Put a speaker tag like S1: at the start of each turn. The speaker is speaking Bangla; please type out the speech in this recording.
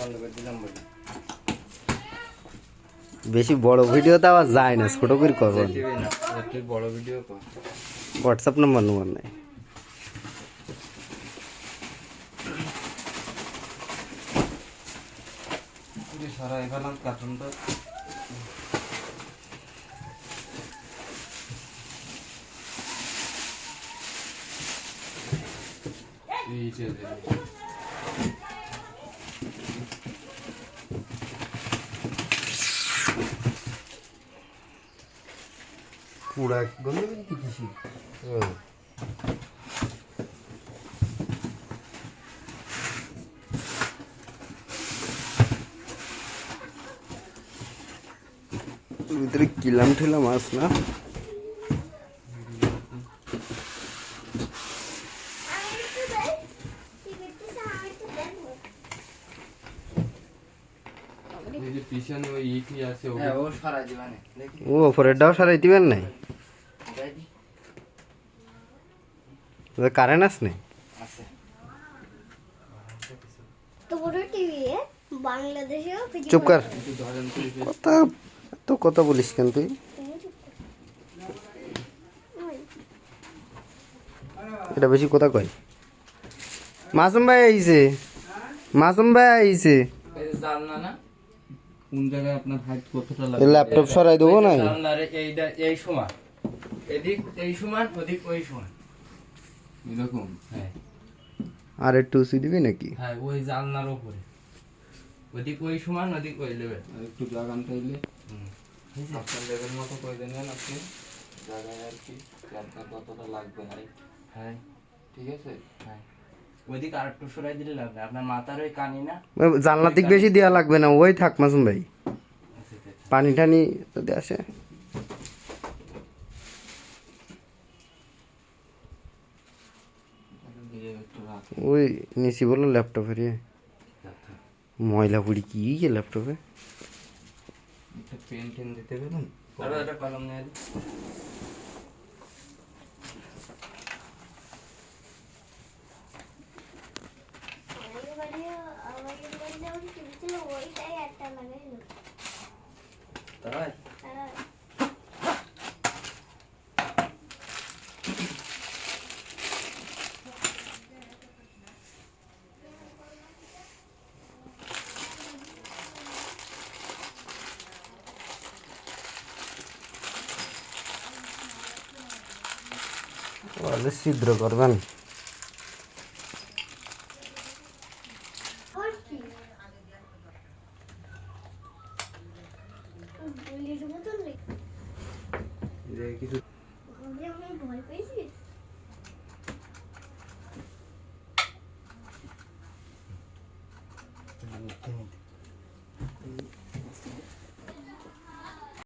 S1: বন্ধ করে দিলাম বলি।
S2: বেশি বড় ভিডিও তো আবার যায় না, ছোট করে করবো।
S1: তুই বড় ভিডিও কর।
S2: হোয়াটসঅ্যাপ নাম্বার নাই।
S1: সারা এবার কার্টুনটা
S2: পুরা গন্ধ কিন্তু কিছু ভিতরে কিলাম ঠেলাম মাছ না।
S1: পিছনে ওই ইটি আছে ও সারাই দিবানে দেখি।
S2: ও ওপরেরটাও সারাই দিবেন নাই? কারেন্ট আছে না?
S1: আছে
S3: তো বড় টিভি বাংলাদেশেও
S2: চুপ কর, কথা তো কথা বলিস কেন তুই? এটা বেশি কথা কয়। মাসুম ভাই আইছে, মাসুম ভাই আইছে।
S1: জানলা না কোন জায়গায় আপনার হাইট কতটা লাগে?
S2: ল্যাপটপ সরাই দেবো না?
S1: জানলার এইটা এই সমান, এদিক এই সমান, ওদিক ওই সমান, এরকম। হ্যাঁ
S2: আর একটু উঁচু দিবি নাকি?
S1: হ্যাঁ ওই জানলার উপরে, ওদিক ওই সমান, ওদিক ওই লেভেল। আর একটু জাগান চাইলে আপনার লেভেল মতো করে দেন আপনি জায়গায় আর কি, আপনার কতটা লাগবে। হ্যাঁ ঠিক আছে। হ্যাঁ ওইদিক আর একটু সরাই দিলে লাগবে, আপনার মাথার ওই কানি না,
S2: জানলার দিক বেশি দেওয়া লাগবে না, ওই থাক মাসুম ভাই। পানি টানি যদি আসে ওই নিচি বলো ল্যাপটপের ময়লা পুড়ি কি ল্যাপটপে।
S1: পেন টেন দিতে পারবেন? আরো একটা কলম নিয়ে দিন।
S3: ওইটাই একটা লাগাইলো
S1: তাই
S2: ছিদ্র করবেন।
S1: কিছু
S3: ভয় পেয়েছি।